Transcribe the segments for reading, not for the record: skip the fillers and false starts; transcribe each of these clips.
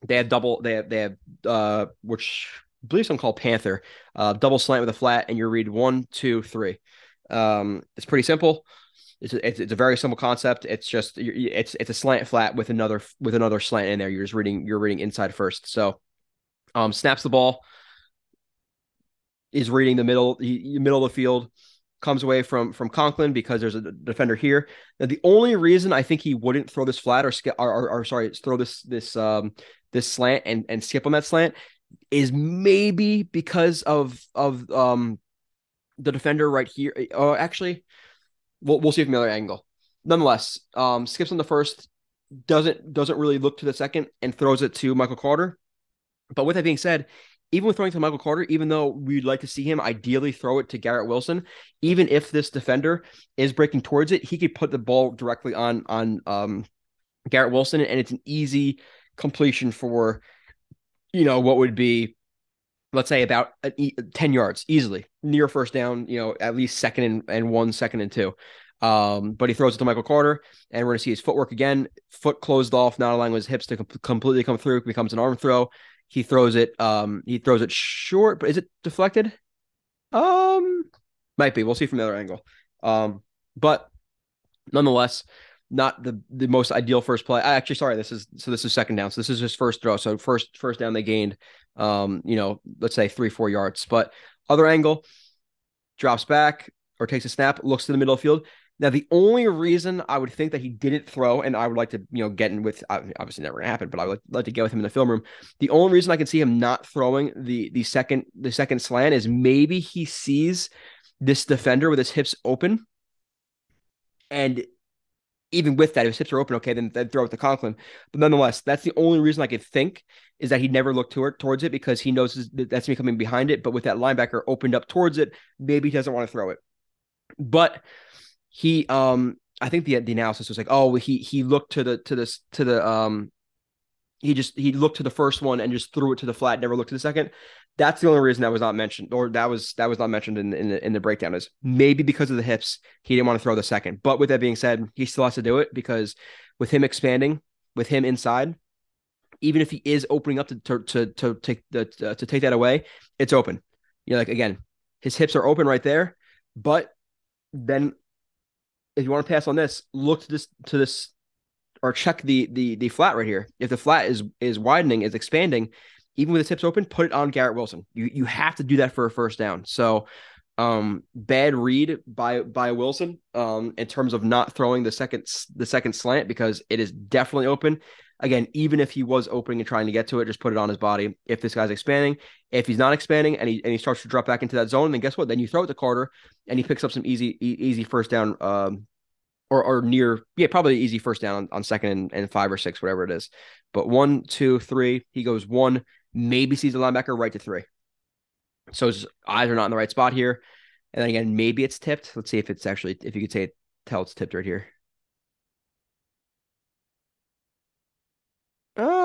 They have which I believe some called Panther, double slant with a flat, and you read one, two, three. It's pretty simple. It's a very simple concept. It's just it's a slant flat with another slant in there. You're reading inside first. So snaps the ball, is reading the middle of the field, comes away from Conklin because there's a defender here. Now, the only reason I think he wouldn't throw this flat or sorry, throw this slant and skip on that slant is maybe because of the defender right here. Oh, actually, we'll see from the other angle. Nonetheless, skips on the first, doesn't really look to the second, and throws it to Michael Carter. But with that being said, even with throwing to Michael Carter, even though we'd like to see him ideally throw it to Garrett Wilson, even if this defender is breaking towards it, he could put the ball directly on Garrett Wilson, and it's an easy completion for what would be, let's say, about 10 yards easily, near first down, at least second and 1, second and 2. But he throws it to Michael Carter, and we're going to see his footwork again. Foot closed off, not allowing his hips to completely come through. It becomes an arm throw. He throws it. He throws it short, but is it deflected? Um, Might be. We'll see from the other angle. But nonetheless, not the most ideal first play. Actually, sorry, this is second down. So this is his first throw. So first down they gained, let's say 3-4 yards. But other angle, drops back or takes a snap, looks to the middle of the field. Now, the only reason I would think that he didn't throw, and I would like to, get in with, obviously never gonna happen, but I would like to get with him in the film room. The only reason I can see him not throwing the second slant is maybe he sees this defender with his hips open, and even with that, if his hips are open, okay, then throw it to Conklin. But nonetheless, that's the only reason I could think is that he never looked towards it because he knows that's me coming behind it. But with that linebacker opened up towards it, maybe he doesn't want to throw it. But he, I think the analysis was like, oh, he looked to the he looked to the first one and just threw it to the flat, never looked to the second. That's the only reason that was not mentioned, or that was not mentioned in the breakdown, is maybe because of the hips he didn't want to throw the second. But with that being said, he still has to do it because with him expanding, with him inside, even if he is opening up to take that away, it's open. Like, again, his hips are open right there. But then if you want to pass on this, look to this or check the flat right here. If the flat is widening, is expanding, even with the tips open, put it on Garrett Wilson. You have to do that for a first down. So bad read by Wilson in terms of not throwing the second slant, because it is definitely open. Again, even if he was opening and trying to get to it, just put it on his body. If this guy's expanding, if he's not expanding and he starts to drop back into that zone, then guess what? Then you throw it to Carter and he picks up some easy first down, or near, yeah, probably easy first down on second and 5 or 6, whatever it is. But 1, 2, 3, he goes 1, maybe sees the linebacker right to 3. So his eyes are not in the right spot here. And then again, maybe it's tipped. Let's see if you could tell it's tipped right here.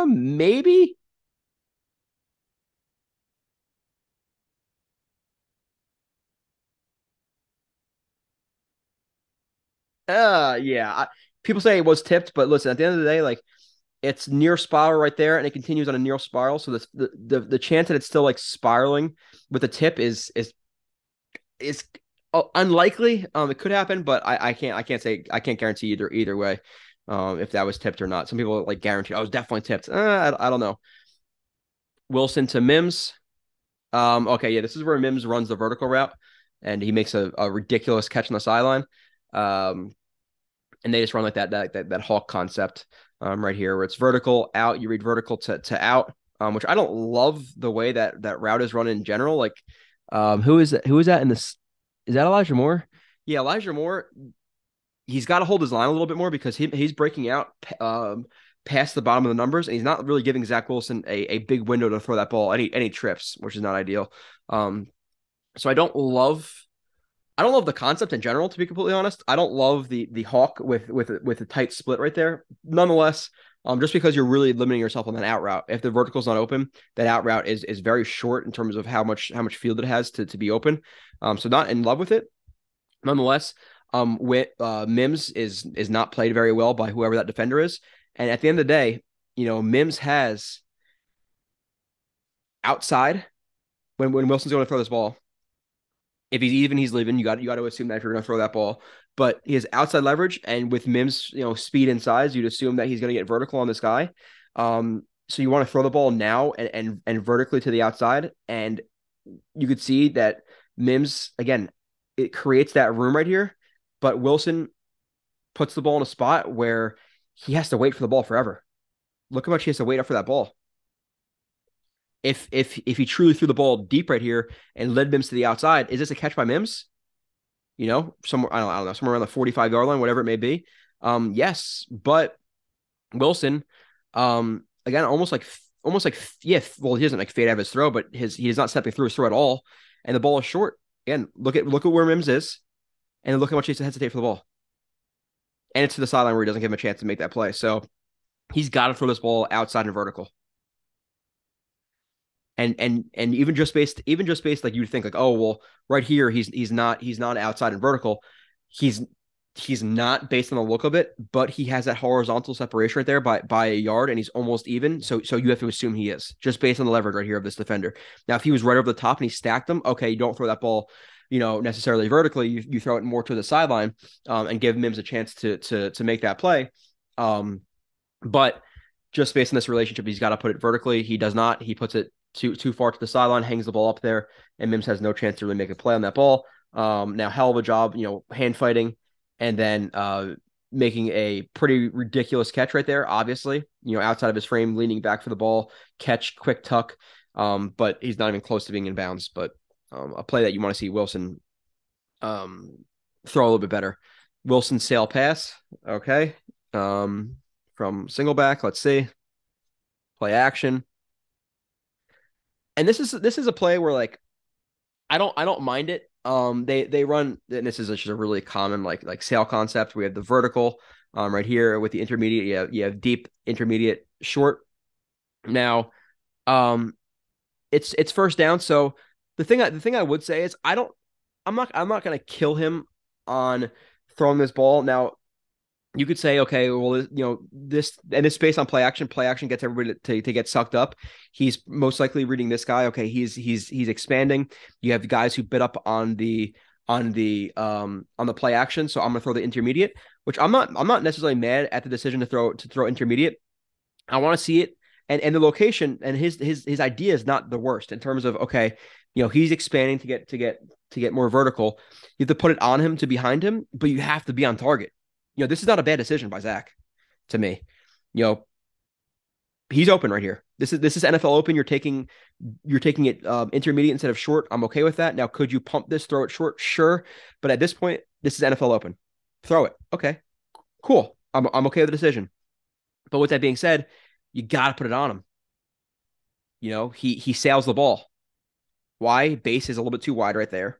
Maybe. Yeah. People say it was tipped, but listen, at the end of the day, like, it's near spiral right there, and it continues on a near spiral. So the chance that it's still like spiraling with a tip is unlikely. It could happen, but I can't guarantee either way. If that was tipped or not. Some people like guarantee, oh, it's definitely tipped. I don't know. Wilson to Mims. Okay, yeah, this is where Mims runs the vertical route, and he makes a ridiculous catch on the sideline. And they just run like that Hawk concept right here, where it's vertical out. You read vertical to out, which I don't love the way that route is run in general. Like, who is that? Who is that in this? Is that Elijah Moore? Yeah, Elijah Moore. He's got to hold his line a little bit more because he's breaking out past the bottom of the numbers, and he's not really giving Zach Wilson a big window to throw that ball any trips, which is not ideal. So I don't love the concept in general, to be completely honest. I don't love the hawk with a tight split right there. Nonetheless, just because you're really limiting yourself on that out route. If the vertical's not open, that out route is very short in terms of how much field it has to be open. So not in love with it. Nonetheless, with Mims is not played very well by whoever that defender is. And at the end of the day, Mims has outside when Wilson's going to throw this ball. If he's even, he's leaving. You got to assume that if you're going to throw that ball. But he has outside leverage, and with Mims, speed and size, you'd assume that he's going to get vertical on this guy. So you want to throw the ball now and vertically to the outside, and you could see that Mims again, it creates that room right here, but Wilson puts the ball in a spot where he has to wait for the ball forever. Look how much he has to wait up for that ball. If he truly threw the ball deep right here and led Mims to the outside, is this a catch by Mims? Somewhere I don't know, somewhere around the 45-yard line, whatever it may be. Yes, but Wilson, again, almost like yeah. Well, he doesn't like fade out of his throw, but he is not stepping through his throw at all, and the ball is short. Again, look at where Mims is, and look how much he has to hesitate for the ball, and it's to the sideline where he doesn't give him a chance to make that play. So he's got to throw this ball outside and vertical. And even just based like you'd think like, oh well, right here he's not outside and vertical. He's he's not based on the look of it, but he has that horizontal separation right there by a yard, and he's almost even. So you have to assume he is just based on the leverage right here of this defender. Now, if he was right over the top and he stacked them, okay, you don't throw that ball, necessarily vertically. You throw it more to the sideline, and give Mims a chance to make that play. But just based on this relationship, he's got to put it vertically. He does not. He puts it too far to the sideline, hangs the ball up there, and Mims has no chance to really make a play on that ball. Now, hell of a job, hand fighting, and then making a pretty ridiculous catch right there. Obviously, outside of his frame, leaning back for the ball, catch, quick tuck. But he's not even close to being in bounds. But a play that you want to see Wilson throw a little bit better. Wilson sail pass. Okay. From single back, let's see. Play action. And this is a play where like I don't mind it. They run, and this is just a really common like sail concept. We have the vertical right here with the intermediate. You have deep, intermediate, short. Now, it's first down. So the thing I would say is I'm not gonna kill him on throwing this ball. Now, you could say, okay, well, this and it's based on play action. Play action gets everybody to get sucked up. He's most likely reading this guy. Okay, he's expanding. You have guys who bit up on the play action. So I'm gonna throw the intermediate, which I'm not necessarily mad at the decision to throw intermediate. I want to see it, and the location and his idea is not the worst in terms of, okay, he's expanding to get more vertical. You have to put it on him to behind him, but you have to be on target. This is not a bad decision by Zach to me. He's open right here. This is NFL open. You're taking it intermediate instead of short. I'm okay with that. Now, could you pump this, throw it short? Sure. But at this point, this is NFL open. Throw it. Okay. Cool. I'm okay with the decision. But with that being said, you gotta put it on him. He sails the ball. Why? Base is a little bit too wide right there.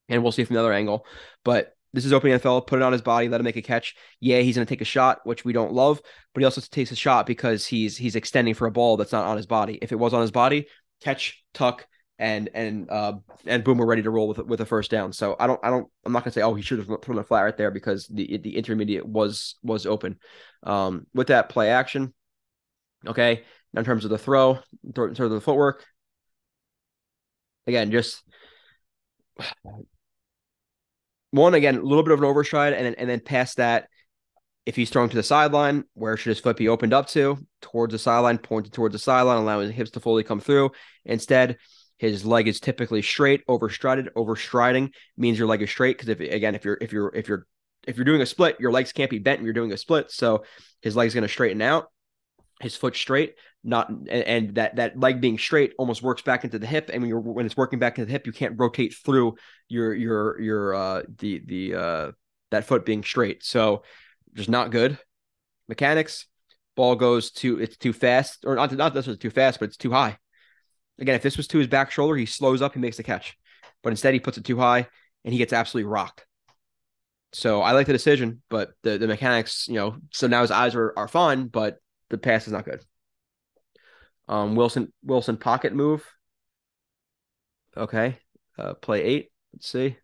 And we'll see from the other angle. But this is open NFL. Put it on his body. Let him make a catch. Yeah, he's going to take a shot, which we don't love. But he also takes a shot because he's extending for a ball that's not on his body. If it was on his body, catch, tuck, and boom, we're ready to roll with a first down. So I'm not going to say, oh, he should have thrown the flat right there because the intermediate was open. With that play action, okay. Now in terms of the throw, in terms of the footwork, again, just one, again, a little bit of an overstride, and then past that, if he's thrown to the sideline, where should his foot be opened up to? Towards the sideline, pointed towards the sideline, allowing his hips to fully come through. Instead, his leg is typically straight, overstrided. Overstriding means your leg is straight because if you're doing a split, your legs can't be bent when you're doing a split. So his leg's going to straighten out, his foot straight, not and that leg being straight almost works back into the hip. And when it's working back into the hip, you can't rotate through that foot being straight. So just not good. Mechanics, ball goes it's too fast, or not this was too fast, but it's too high. Again, if this was to his back shoulder, he slows up, he makes the catch. But instead he puts it too high and he gets absolutely rocked. So I like the decision, but the mechanics, so now his eyes are fine, but the pass is not good. Wilson pocket move. Okay. Play 8. Let's see.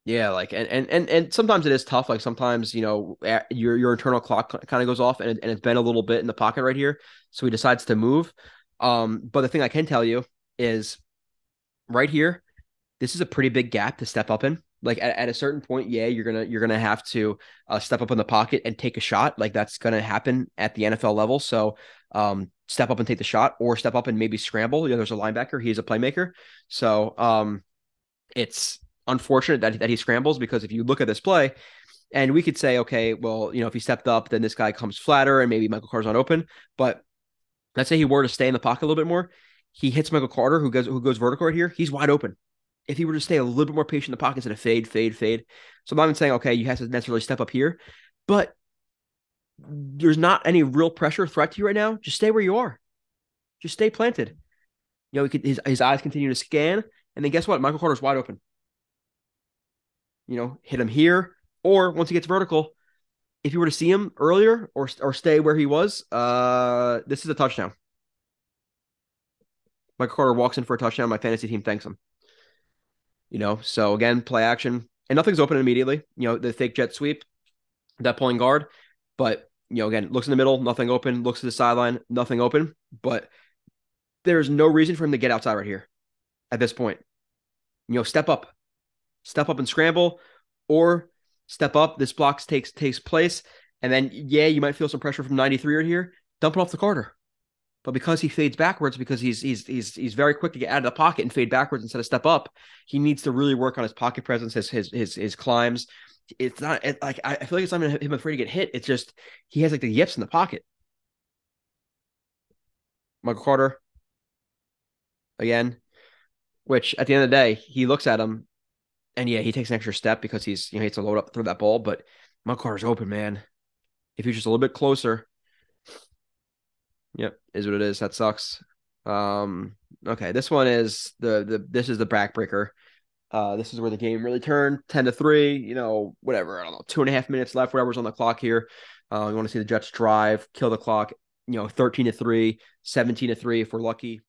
Yeah, like and sometimes it is tough. Like sometimes, your internal clock kind of goes off and it's been a little bit in the pocket right here. So he decides to move. But the thing I can tell you is right here, this is a pretty big gap to step up in. Like at a certain point, yeah, you're gonna have to step up in the pocket and take a shot. Like that's gonna happen at the NFL level. So step up and take the shot, or step up and maybe scramble. There's a linebacker, he's a playmaker. So it's unfortunate that he scrambles, because if you look at this play, and we could say, okay, well, if he stepped up, then this guy comes flatter and maybe Michael Carter's not open. But let's say he were to stay in the pocket a little bit more. He hits Michael Carter, who goes vertical right here. He's wide open. If he were to stay a little bit more patient in the pocket instead of fade, fade, fade. So I'm not even saying, okay, you have to necessarily step up here, but there's not any real pressure threat to you right now. Just stay where you are. Just stay planted. His eyes continue to scan, and then guess what? Michael Carter's wide open. Hit him here, or once he gets vertical, if you were to see him earlier or stay where he was, this is a touchdown. Michael Carter walks in for a touchdown. My fantasy team thanks him. So again, play action, and nothing's open immediately. The fake jet sweep, that pulling guard, but again, looks in the middle, nothing open. Looks to the sideline, nothing open. But there's no reason for him to get outside right here at this point. Step up and scramble, or step up. This block takes place, and then yeah, you might feel some pressure from 93 right here. Dump it off the Carter. But because he fades backwards, because he's very quick to get out of the pocket and fade backwards instead of step up, he needs to really work on his pocket presence, his climbs. It's not like I feel like it's not even him afraid to get hit. It's just he has like the yips in the pocket. Michael Carter again, which at the end of the day, he looks at him, and yeah, he takes an extra step because he has to load up through that ball. But Michael Carter's open, man. If he's just a little bit closer, yep, is what it is. That sucks. Okay, this one is this is the backbreaker. This is where the game really turned 10-3, whatever. I don't know, 2.5 minutes left, whatever's on the clock here. You want to see the Jets drive, kill the clock, 13-3, 17-3 if we're lucky.